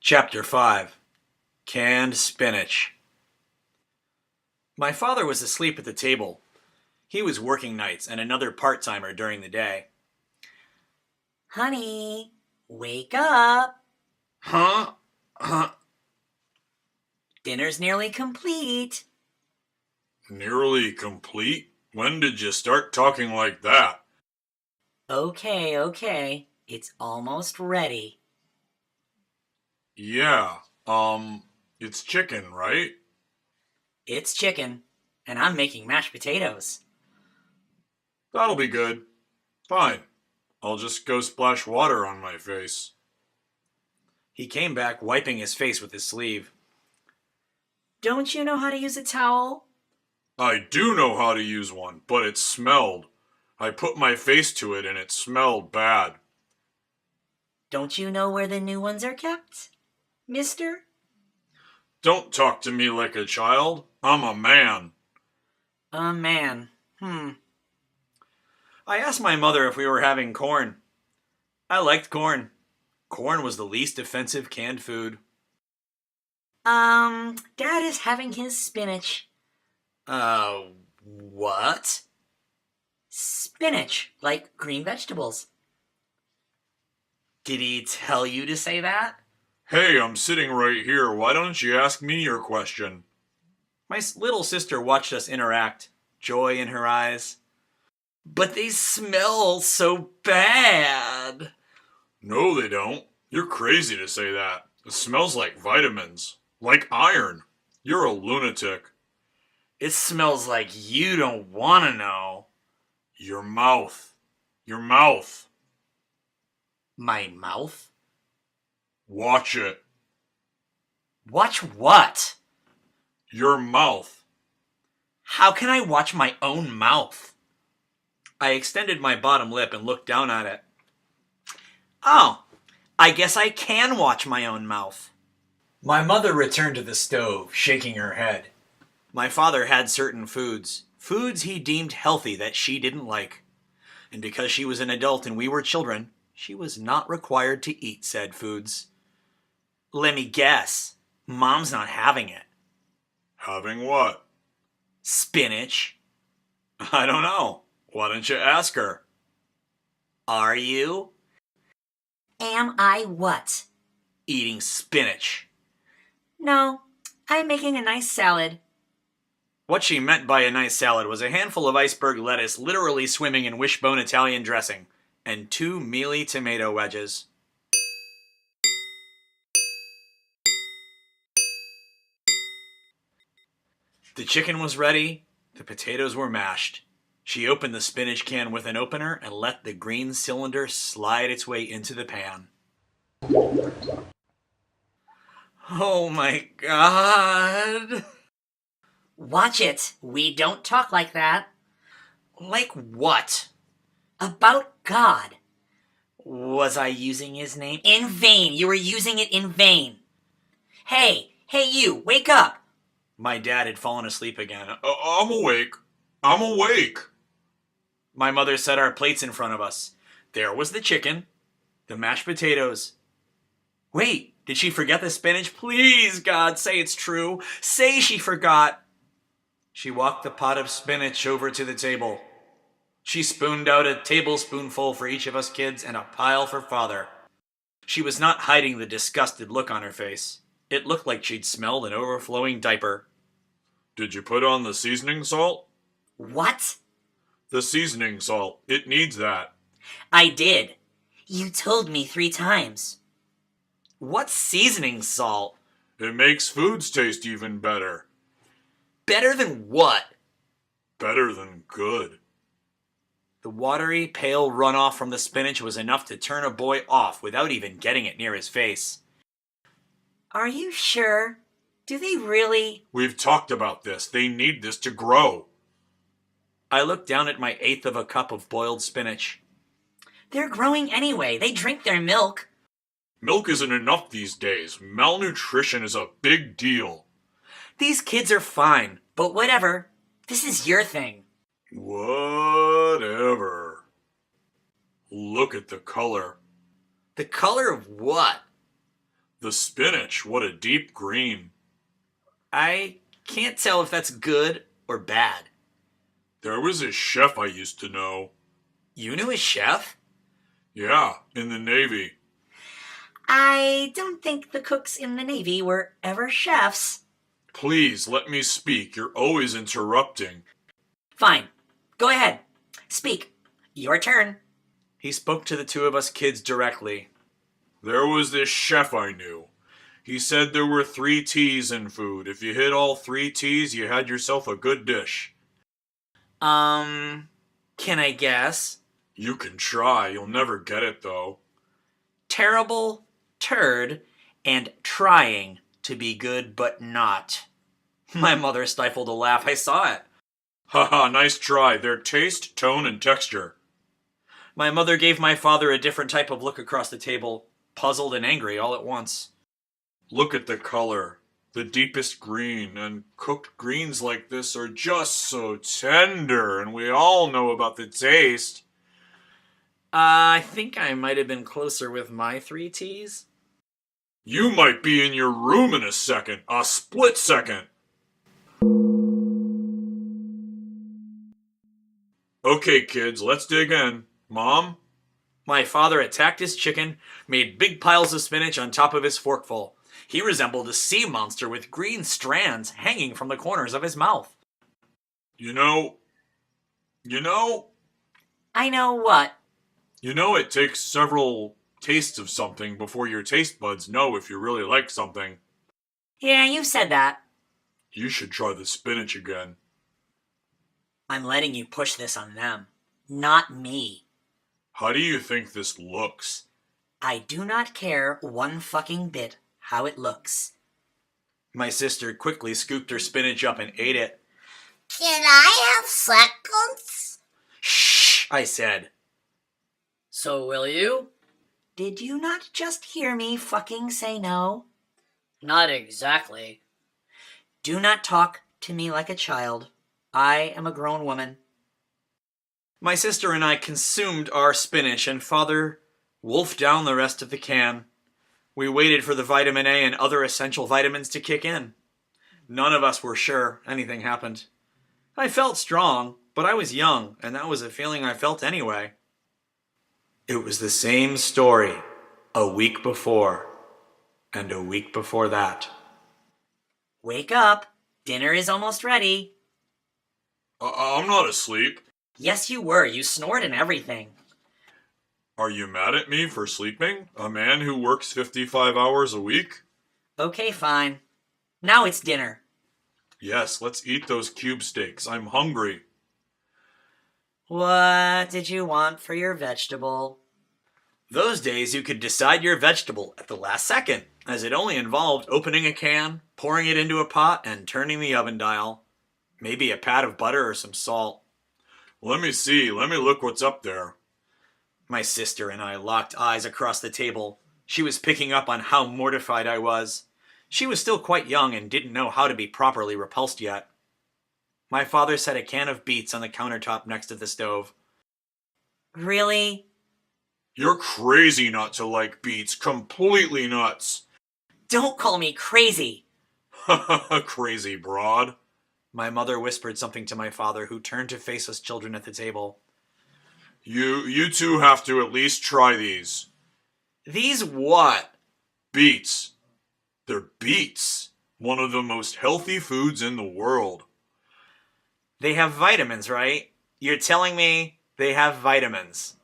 Chapter 5 Canned Spinach. My father was asleep at the table. He was working nights and another part-timer during the day. Honey, wake up. Huh? Dinner's nearly complete. Nearly complete? When did you start talking like that? Okay. It's almost ready. Yeah, it's chicken, right? It's chicken, and I'm making mashed potatoes. That'll be good. Fine. I'll just go splash water on my face. He came back wiping his face with his sleeve. Don't you know how to use a towel? I do know how to use one, but it smelled. I put my face to it and it smelled bad. Don't you know where the new ones are kept, mister? Don't talk to me like a child. I'm a man. A man. I asked my mother if we were having corn. I liked corn. Corn was the least offensive canned food. Dad is having his spinach. What? Spinach, like green vegetables. Did he tell you to say that? Hey, I'm sitting right here. Why don't you ask me your question? My little sister watched us interact, joy in her eyes. But they smell so bad. No, they don't. You're crazy to say that. It smells like vitamins. Like iron. You're a lunatic. It smells like you don't want to know. Your mouth. Your mouth. My mouth? Watch it. Watch what? Your mouth. How can I watch my own mouth? I extended my bottom lip and looked down at it. Oh, I guess I can watch my own mouth. My mother returned to the stove, shaking her head. My father had certain foods he deemed healthy that she didn't like. And because she was an adult and we were children, she was not required to eat said foods. Let me guess, Mom's not having it. Having what? Spinach. I don't know. Why don't you ask her? Are you? Am I what? Eating spinach. No, I'm making a nice salad. What she meant by a nice salad was a handful of iceberg lettuce literally swimming in wishbone Italian dressing, and 2 mealy tomato wedges. The chicken was ready, the potatoes were mashed. She opened the spinach can with an opener and let the green cylinder slide its way into the pan. Oh my God! Watch it. We don't talk like that. Like what? About God. Was I using his name? In vain. You were using it in vain. Hey, you, wake up. My dad had fallen asleep again. I'm awake. I'm awake. My mother set our plates in front of us. There was the chicken, the mashed potatoes. Wait, did she forget the spinach? Please, God, say it's true. Say she forgot. She walked the pot of spinach over to the table. She spooned out a tablespoonful for each of us kids and a pile for Father. She was not hiding the disgusted look on her face. It looked like she'd smelled an overflowing diaper. Did you put on the seasoning salt? What? The seasoning salt. It needs that. I did. You told me 3 times. What seasoning salt? It makes foods taste even better. Better than what? Better than good. The watery, pale runoff from the spinach was enough to turn a boy off without even getting it near his face. Are you sure? Do they really? We've talked about this. They need this to grow. I looked down at my 1/8 of a cup of boiled spinach. They're growing anyway. They drink their milk. Milk isn't enough these days. Malnutrition is a big deal. These kids are fine. But whatever. This is your thing. Whatever. Look at the color. The color of what? The spinach, what a deep green. I can't tell if that's good or bad. There was a chef I used to know. You knew a chef? Yeah, in the Navy. I don't think the cooks in the Navy were ever chefs. Please let me speak. You're always interrupting. Fine. Go ahead. Speak. Your turn. He spoke to the two of us kids directly. There was this chef I knew. He said there were 3 T's in food. If you hit all 3 T's, you had yourself a good dish. Can I guess? You can try. You'll never get it, though. Terrible, turd, and trying to be good but not. My mother stifled a laugh. I saw it. Haha, nice try. Their taste, tone, and texture. My mother gave my father a different type of look across the table, puzzled and angry all at once. Look at the color. The deepest green, and cooked greens like this are just so tender, and we all know about the taste. I think I might have been closer with my 3 T's. You might be in your room in a second. A split second. Okay, kids, let's dig in. Mom? My father attacked his chicken, made big piles of spinach on top of his forkful. He resembled a sea monster with green strands hanging from the corners of his mouth. You know, I know what. it takes several tastes of something before your taste buds know if you really like something. Yeah, you've said that. You should try the spinach again. I'm letting you push this on them, not me. How do you think this looks? I do not care one fucking bit how it looks. My sister quickly scooped her spinach up and ate it. Can I have seconds? Shh, I said. So will you? Did you not just hear me fucking say no? Not exactly. Do not talk to me like a child. I am a grown woman. My sister and I consumed our spinach, and father wolfed down the rest of the can. We waited for the vitamin A and other essential vitamins to kick in. None of us were sure anything happened. I felt strong, but I was young, and that was a feeling I felt anyway. It was the same story a week before, and a week before that. Wake up. Dinner is almost ready. I'm not asleep. Yes, you were. You snored and everything. Are you mad at me for sleeping? A man who works 55 hours a week? Okay, fine. Now it's dinner. Yes, let's eat those cube steaks. I'm hungry. What did you want for your vegetable? Those days you could decide your vegetable at the last second, as it only involved opening a can, pouring it into a pot, and turning the oven dial. Maybe a pat of butter or some salt. Let me see. Let me look what's up there. My sister and I locked eyes across the table. She was picking up on how mortified I was. She was still quite young and didn't know how to be properly repulsed yet. My father set a can of beets on the countertop next to the stove. Really? You're crazy not to like beets. Completely nuts. Don't call me crazy. Crazy broad. My mother whispered something to my father, who turned to face us children at the table. You two have to at least try these. These what? Beets. They're beets. One of the most healthy foods in the world. They have vitamins, right? You're telling me they have vitamins.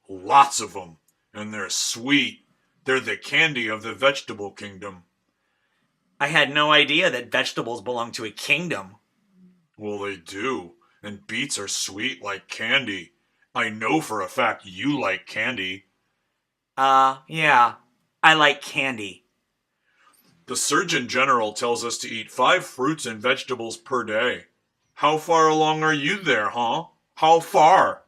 Lots of them. And they're sweet. They're the candy of the vegetable kingdom. I had no idea that vegetables belong to a kingdom. Well, they do. And beets are sweet like candy. I know for a fact you like candy. Yeah. I like candy. The Surgeon General tells us to eat 5 fruits and vegetables per day. How far along are you there, huh? How far?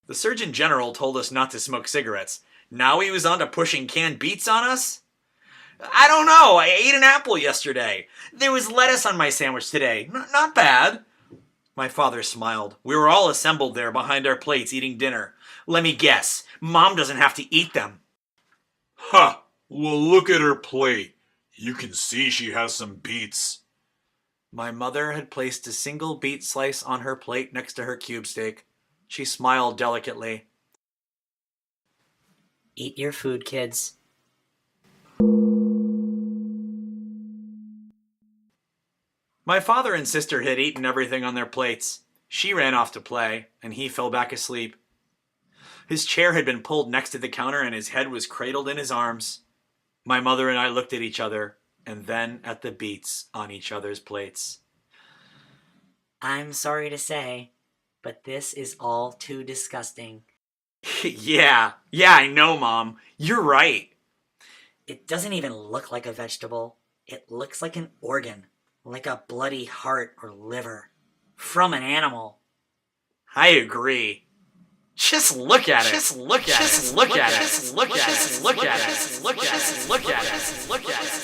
The Surgeon General told us not to smoke cigarettes. Now he was on to pushing canned beets on us? I don't know. I ate an apple yesterday. There was lettuce on my sandwich today. Not bad. My father smiled. We were all assembled there behind our plates eating dinner. Let me guess. Mom doesn't have to eat them. Ha! Well, look at her plate. You can see she has some beets. My mother had placed a single beet slice on her plate next to her cube steak. She smiled delicately. Eat your food, kids. My father and sister had eaten everything on their plates. She ran off to play, and he fell back asleep. His chair had been pulled next to the counter, and his head was cradled in his arms. My mother and I looked at each other, and then at the beets on each other's plates. I'm sorry to say, but this is all too disgusting. Yeah, I know, Mom. You're right. It doesn't even look like a vegetable. It looks like an organ, like a bloody heart or liver, from an animal. I agree. Just look at it. Just look at it. Just look at it. Just look at it. Look at it. Look at it. Look at it. Look at it.